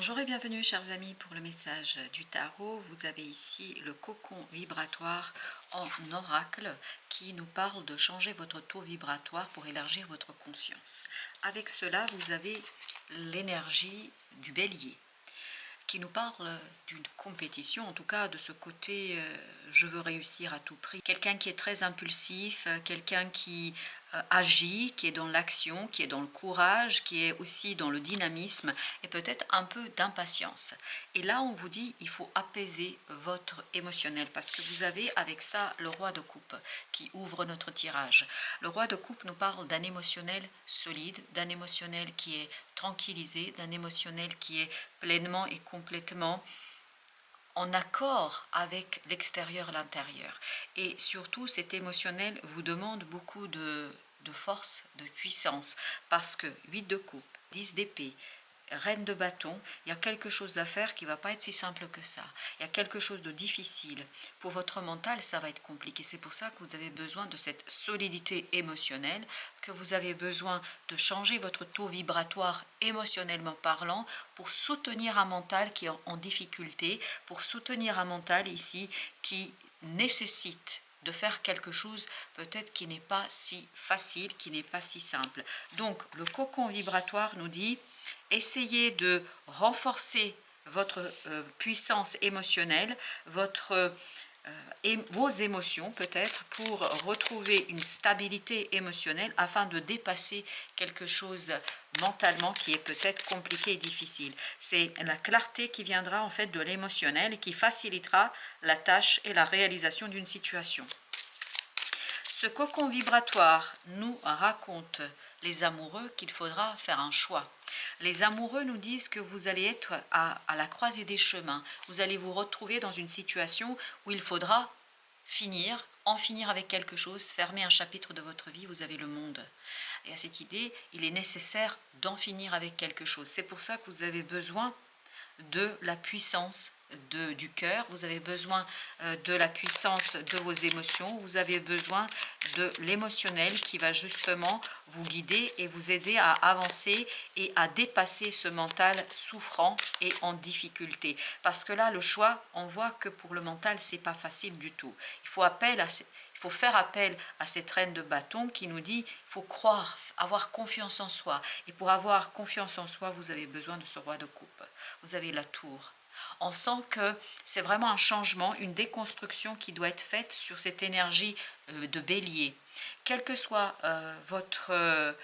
Bonjour et bienvenue chers amis pour le message du tarot. Vous avez ici le cocon vibratoire en oracle qui nous parle de changer votre taux vibratoire pour élargir votre conscience. Avec cela, vous avez l'énergie du bélier qui nous parle d'une compétition, en tout cas de ce côté je veux réussir à tout prix. Quelqu'un qui est très impulsif, quelqu'un qui agit, qui est dans l'action, qui est dans le courage, qui est aussi dans le dynamisme et peut-être un peu d'impatience. Et là, on vous dit, il faut apaiser votre émotionnel parce que vous avez avec ça le roi de coupe qui ouvre notre tirage. Le roi de coupe nous parle d'un émotionnel solide, d'un émotionnel qui est tranquillisé, d'un émotionnel qui est pleinement et complètement en accord avec l'extérieur et l'intérieur. Et surtout, cet émotionnel vous demande beaucoup de force, de puissance, parce que 8 de coupe, 10 d'épée, reine de bâton, il y a quelque chose à faire qui ne va pas être si simple que ça. Il y a quelque chose de difficile. Pour votre mental, ça va être compliqué. C'est pour ça que vous avez besoin de cette solidité émotionnelle, que vous avez besoin de changer votre taux vibratoire émotionnellement parlant pour soutenir un mental qui est en difficulté, pour soutenir un mental ici qui nécessite de faire quelque chose peut-être qui n'est pas si facile, qui n'est pas si simple. Donc le cocon vibratoire nous dit essayez de renforcer votre puissance émotionnelle, vos émotions peut-être pour retrouver une stabilité émotionnelle afin de dépasser quelque chose mentalement qui est peut-être compliqué et difficile. C'est la clarté qui viendra en fait de l'émotionnel et qui facilitera la tâche et la réalisation d'une situation. Ce cocon vibratoire nous raconte, les amoureux, qu'il faudra faire un choix. Les amoureux nous disent que vous allez être à la croisée des chemins. Vous allez vous retrouver dans une situation où il faudra en finir avec quelque chose, fermer un chapitre de votre vie, vous avez le monde. Et à cette idée, il est nécessaire d'en finir avec quelque chose. C'est pour ça que vous avez besoin de la puissance du cœur, vous avez besoin de la puissance de vos émotions, vous avez besoin de l'émotionnel qui va justement vous guider et vous aider à avancer et à dépasser ce mental souffrant et en difficulté. Parce que là, le choix, on voit que pour le mental, c'est pas facile du tout. Il faut faire appel à cette reine de bâton qui nous dit il faut croire, avoir confiance en soi. Et pour avoir confiance en soi, vous avez besoin de ce roi de coupe. Vous avez la tour. On sent que c'est vraiment un changement, une déconstruction qui doit être faite sur cette énergie de bélier. Quelle que soit votre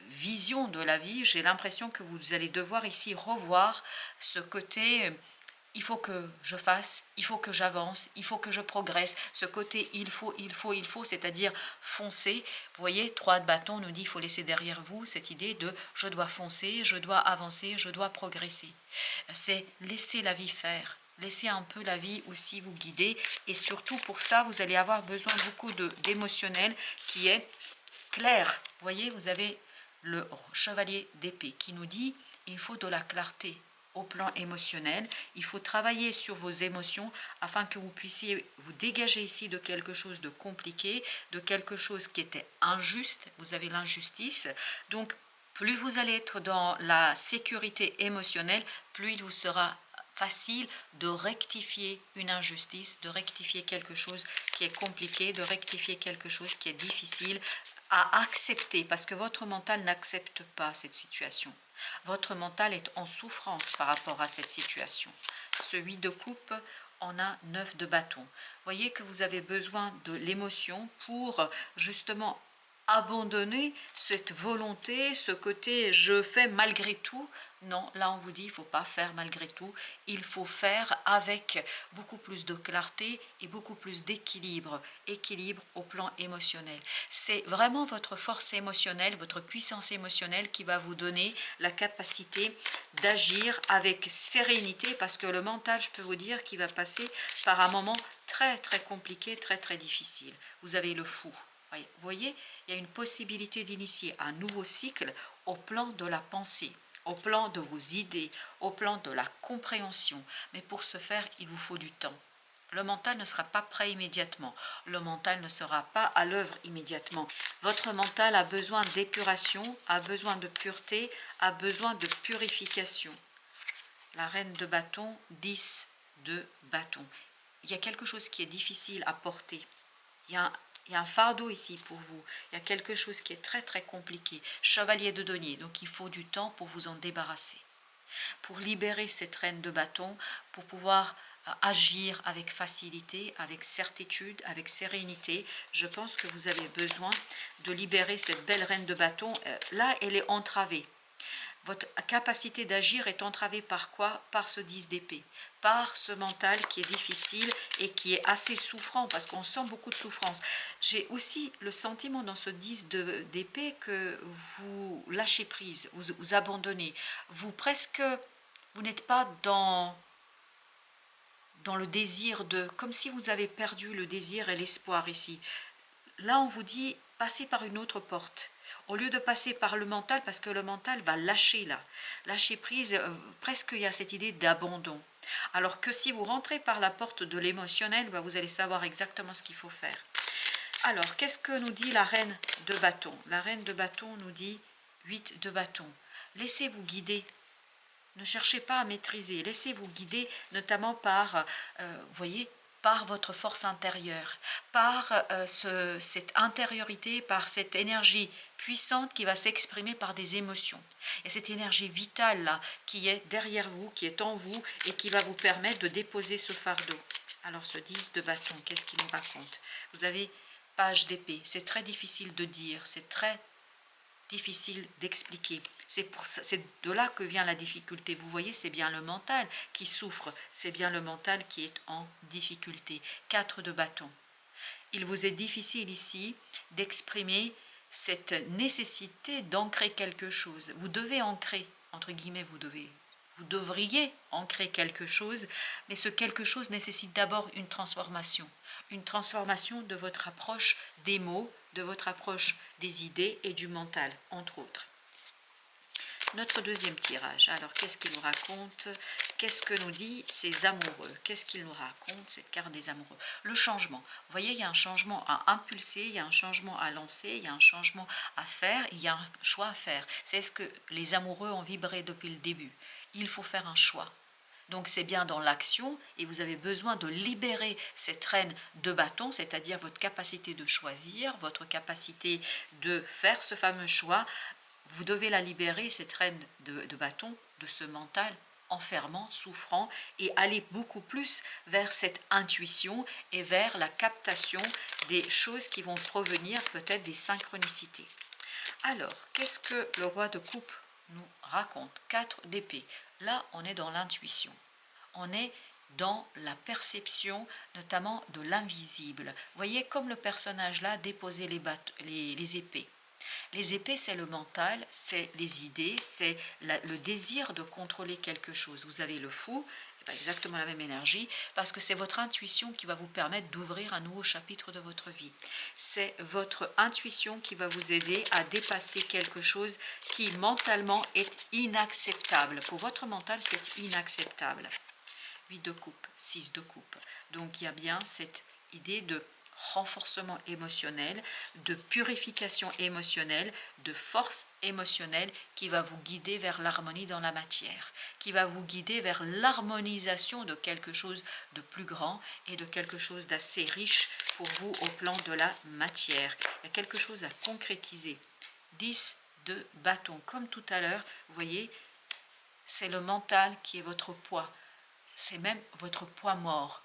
vision de la vie, j'ai l'impression que vous allez devoir ici revoir ce côté il faut que je fasse, il faut que j'avance, il faut que je progresse. Ce côté il faut, c'est-à-dire foncer. Vous voyez, 3 de bâton nous dit il faut laisser derrière vous cette idée de je dois foncer, je dois avancer, je dois progresser. C'est laisser la vie faire. Laissez un peu la vie aussi vous guider. Et surtout pour ça, vous allez avoir besoin beaucoup d'émotionnel qui est clair. Vous voyez, vous avez le chevalier d'épée qui nous dit il faut de la clarté au plan émotionnel. Il faut travailler sur vos émotions afin que vous puissiez vous dégager ici de quelque chose de compliqué, de quelque chose qui était injuste. Vous avez l'injustice. Donc, plus vous allez être dans la sécurité émotionnelle, plus il vous sera facile de rectifier une injustice, de rectifier quelque chose qui est compliqué, de rectifier quelque chose qui est difficile à accepter, parce que votre mental n'accepte pas cette situation. Votre mental est en souffrance par rapport à cette situation. Ce 8 de coupe, on a 9 de bâton. Voyez que vous avez besoin de l'émotion pour justement abandonner cette volonté, ce côté je fais malgré tout. Non, là on vous dit il ne faut pas faire malgré tout, il faut faire avec beaucoup plus de clarté et beaucoup plus d'équilibre, équilibre au plan émotionnel. C'est vraiment votre force émotionnelle, votre puissance émotionnelle qui va vous donner la capacité d'agir avec sérénité parce que le mental, je peux vous dire qu'il va passer par un moment très très compliqué, très très difficile. Vous avez le fou. Vous voyez, il y a une possibilité d'initier un nouveau cycle au plan de la pensée, au plan de vos idées, au plan de la compréhension. Mais pour ce faire, il vous faut du temps. Le mental ne sera pas prêt immédiatement. Le mental ne sera pas à l'œuvre immédiatement. Votre mental a besoin d'épuration, a besoin de pureté, a besoin de purification. la reine de bâton, 10 de bâton. Il y a quelque chose qui est difficile à porter. Il y a un fardeau ici pour vous. Il y a quelque chose qui est très très compliqué. Chevalier de denier, donc il faut du temps pour vous en débarrasser. Pour libérer cette reine de bâton, pour pouvoir agir avec facilité, avec certitude, avec sérénité. Je pense que vous avez besoin de libérer cette belle reine de bâton. Là, elle est entravée. Votre capacité d'agir est entravée par quoi? Par ce 10 d'épée, par ce mental qui est difficile et qui est assez souffrant, parce qu'on sent beaucoup de souffrance. J'ai aussi le sentiment dans ce 10 d'épée que vous lâchez prise, vous abandonnez, vous n'êtes pas dans le désir de, comme si vous avez perdu le désir et l'espoir ici. Là, on vous dit, passez par une autre porte. Au lieu de passer par le mental, parce que le mental va lâcher là. Lâcher prise, presque il y a cette idée d'abandon. Alors que si vous rentrez par la porte de l'émotionnel, vous allez savoir exactement ce qu'il faut faire. Alors, qu'est-ce que nous dit la reine de bâton? La reine de bâton nous dit 8 de bâton. Laissez-vous guider. Ne cherchez pas à maîtriser. Laissez-vous guider notamment par, vous voyez, par votre force intérieure, par cette intériorité, par cette énergie puissante qui va s'exprimer par des émotions. Et cette énergie vitale là, qui est derrière vous, qui est en vous et qui va vous permettre de déposer ce fardeau. Alors ce 10 de bâton, qu'est-ce qu'il nous raconte? Vous avez page d'épée, c'est très difficile de dire, c'est très difficile d'expliquer. C'est de là que vient la difficulté. Vous voyez, c'est bien le mental qui souffre, c'est bien le mental qui est en difficulté. 4 de bâton. Il vous est difficile ici d'exprimer cette nécessité d'ancrer quelque chose. Vous devez ancrer, entre guillemets, vous devriez ancrer quelque chose, mais ce quelque chose nécessite d'abord une transformation de votre approche des mots, de votre approche des idées et du mental, entre autres. Notre deuxième tirage, alors qu'est-ce qu'il nous raconte? Qu'est-ce que nous dit ces amoureux? Qu'est-ce qu'il nous raconte, cette carte des amoureux? Le changement. Vous voyez, il y a un changement à impulser, il y a un changement à lancer, il y a un changement à faire, il y a un choix à faire. C'est ce que les amoureux ont vibré depuis le début. Il faut faire un choix. Donc c'est bien dans l'action et vous avez besoin de libérer cette reine de bâton, c'est-à-dire votre capacité de choisir, votre capacité de faire ce fameux choix. Vous devez la libérer, cette reine de bâton, de ce mental enfermant, souffrant, et aller beaucoup plus vers cette intuition et vers la captation des choses qui vont provenir peut-être des synchronicités. Alors, qu'est-ce que le roi de coupe nous raconte? 4 d'épée. Là, on est dans l'intuition. On est dans la perception, notamment de l'invisible. Vous voyez, comme le personnage là déposait les épées. Les épées, c'est le mental, c'est les idées, c'est le désir de contrôler quelque chose. Vous avez le fou, exactement la même énergie, parce que c'est votre intuition qui va vous permettre d'ouvrir un nouveau chapitre de votre vie. C'est votre intuition qui va vous aider à dépasser quelque chose qui mentalement est inacceptable. Pour votre mental, c'est inacceptable. 8 de coupe, 6 de coupe. Donc il y a bien cette idée de renforcement émotionnel, de purification émotionnelle, de force émotionnelle qui va vous guider vers l'harmonie dans la matière, qui va vous guider vers l'harmonisation de quelque chose de plus grand et de quelque chose d'assez riche pour vous au plan de la matière. Il y a quelque chose à concrétiser. 10 de bâton, comme tout à l'heure, vous voyez, c'est le mental qui est votre poids, c'est même votre poids mort.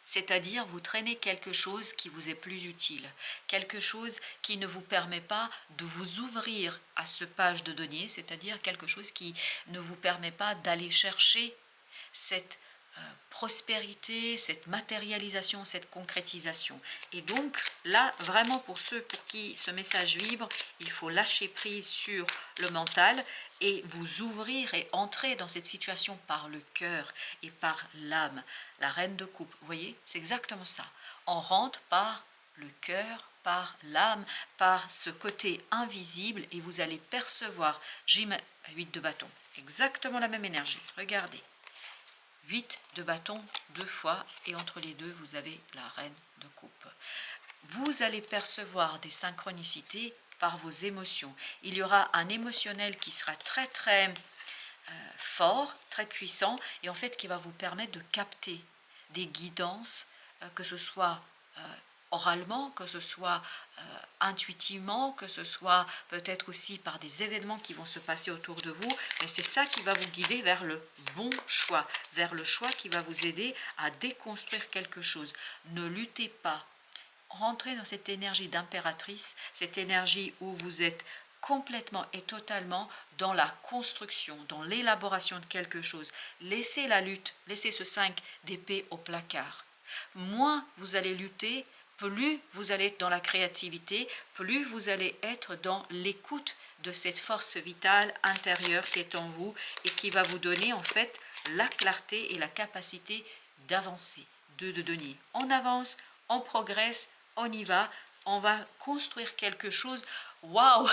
C'est-à-dire, vous traînez quelque chose qui vous est plus utile, quelque chose qui ne vous permet pas de vous ouvrir à ce page de denier, c'est-à-dire quelque chose qui ne vous permet pas d'aller chercher cette prospérité, cette matérialisation, cette concrétisation. Et donc, là, vraiment pour ceux pour qui ce message vibre, il faut lâcher prise sur le mental et vous ouvrir et entrer dans cette situation par le cœur et par l'âme. La reine de coupe, vous voyez, c'est exactement ça. On rentre par le cœur, par l'âme, par ce côté invisible et vous allez percevoir, 8 de bâton, exactement la même énergie, regardez. 8 de bâton 2 fois et entre les deux vous avez la reine de coupe. Vous allez percevoir des synchronicités par vos émotions. Il y aura un émotionnel qui sera très fort, très puissant, et en fait qui va vous permettre de capter des guidances, que ce soit oralement, que ce soit intuitivement, que ce soit peut-être aussi par des événements qui vont se passer autour de vous, mais c'est ça qui va vous guider vers le bon choix, vers le choix qui va vous aider à déconstruire quelque chose. Ne luttez pas. Rentrez dans cette énergie d'impératrice, cette énergie où vous êtes complètement et totalement dans la construction, dans l'élaboration de quelque chose. Laissez la lutte, laissez ce 5 d'épée au placard. Moins vous allez lutter, plus vous allez être dans la créativité, plus vous allez être dans l'écoute de cette force vitale intérieure qui est en vous et qui va vous donner en fait la clarté et la capacité d'avancer, de donner. On avance, on progresse, on y va, on va construire quelque chose. Waouh!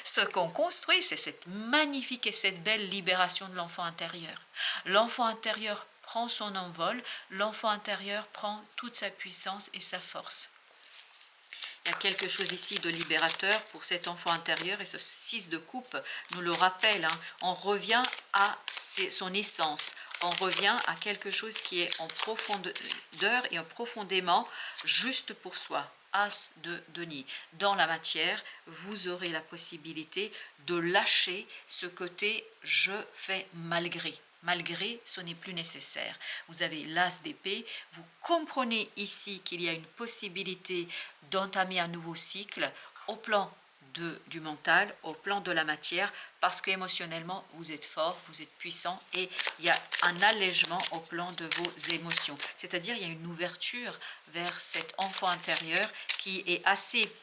Ce qu'on construit, c'est cette magnifique et cette belle libération de l'enfant intérieur. L'enfant intérieur prend son envol, l'enfant intérieur prend toute sa puissance et sa force. Il y a quelque chose ici de libérateur pour cet enfant intérieur, et ce 6 de coupe nous le rappelle. On revient à son essence, on revient à quelque chose qui est en profondeur et en profondément juste pour soi. As de denier. Dans la matière, vous aurez la possibilité de lâcher ce côté « je fais malgré ». Malgré, ce n'est plus nécessaire. Vous avez l'as d'épée, vous comprenez ici qu'il y a une possibilité d'entamer un nouveau cycle au plan du mental, au plan de la matière, parce qu'émotionnellement, vous êtes fort, vous êtes puissant, et il y a un allègement au plan de vos émotions. C'est-à-dire, il y a une ouverture vers cet enfant intérieur qui est assez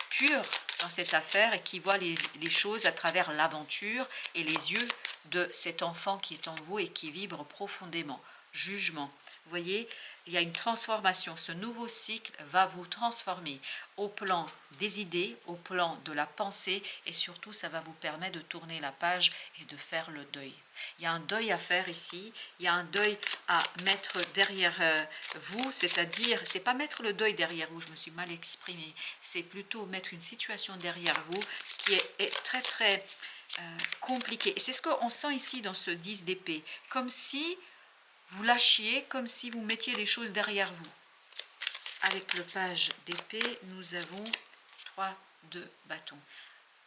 pur dans cette affaire et qui voit les choses à travers l'aventure et les yeux de cet enfant qui est en vous et qui vibre profondément. Jugement. Vous voyez, il y a une transformation. Ce nouveau cycle va vous transformer au plan des idées, au plan de la pensée, et surtout, ça va vous permettre de tourner la page et de faire le deuil. Il y a un deuil à faire ici, il y a un deuil à mettre derrière vous, c'est-à-dire, c'est pas mettre le deuil derrière vous, je me suis mal exprimée, c'est plutôt mettre une situation derrière vous qui est très très compliquée. Et c'est ce qu'on sent ici dans ce 10 d'épée, comme si vous lâchiez, comme si vous mettiez les choses derrière vous. Avec le page d'épée, nous avons 3 de bâton.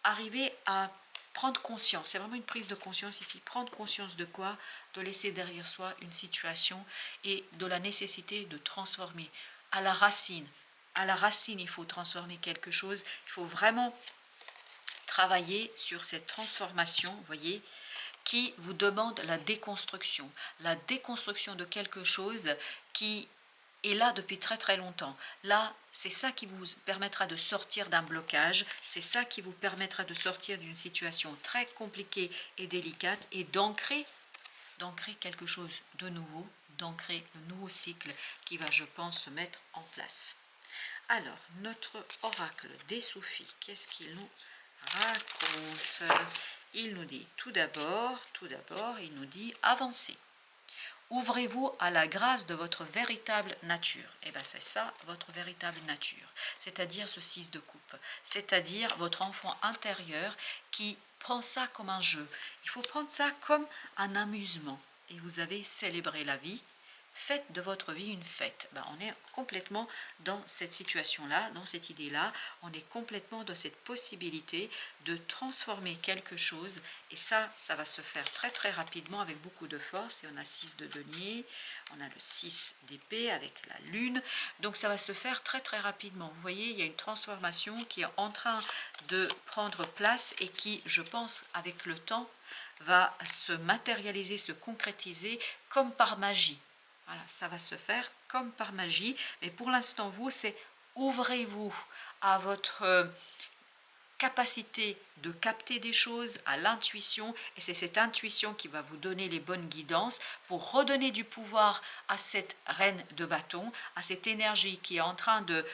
Arriver à prendre conscience, c'est vraiment une prise de conscience ici. Prendre conscience de quoi? De laisser derrière soi une situation et de la nécessité de transformer à la racine. À la racine, il faut transformer quelque chose. Il faut vraiment travailler sur cette transformation, vous voyez, qui vous demande la déconstruction de quelque chose qui est là depuis très très longtemps. Là, c'est ça qui vous permettra de sortir d'un blocage, c'est ça qui vous permettra de sortir d'une situation très compliquée et délicate et d'ancrer quelque chose de nouveau, d'ancrer le nouveau cycle qui va, je pense, se mettre en place. Alors, notre oracle des Soufis, qu'est-ce qu'il nous raconte? Il nous dit tout d'abord, il nous dit avancez. Ouvrez-vous à la grâce de votre véritable nature. Et bien c'est ça, votre véritable nature. C'est-à-dire ce 6 de coupe. C'est-à-dire votre enfant intérieur qui prend ça comme un jeu. Il faut prendre ça comme un amusement. Et vous avez célébré la vie. Faites de votre vie une fête. Ben, on est complètement dans cette situation-là, dans cette idée-là. On est complètement dans cette possibilité de transformer quelque chose. Et ça va se faire très très rapidement avec beaucoup de force. Et on a 6 de denier, on a le 6 d'épée avec la lune. Donc ça va se faire très très rapidement. Vous voyez, il y a une transformation qui est en train de prendre place et qui, je pense, avec le temps, va se matérialiser, se concrétiser comme par magie. Voilà, ça va se faire comme par magie, mais pour l'instant, vous, c'est ouvrez-vous à votre capacité de capter des choses, à l'intuition, et c'est cette intuition qui va vous donner les bonnes guidances pour redonner du pouvoir à cette reine de bâton, à cette énergie qui est en train de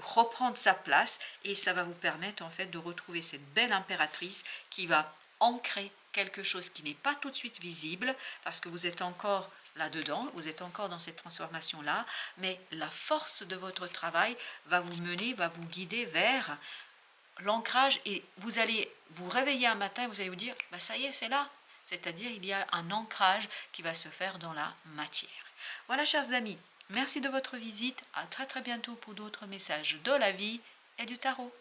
reprendre sa place, et ça va vous permettre en fait de retrouver cette belle impératrice qui va ancrer quelque chose qui n'est pas tout de suite visible, parce que vous êtes encore là-dedans, vous êtes encore dans cette transformation-là, mais la force de votre travail va vous mener, va vous guider vers l'ancrage, et vous allez vous réveiller un matin et vous allez vous dire, bah ça y est, c'est là, c'est-à-dire il y a un ancrage qui va se faire dans la matière. Voilà, chers amis, merci de votre visite. À très très bientôt pour d'autres messages de la vie et du tarot.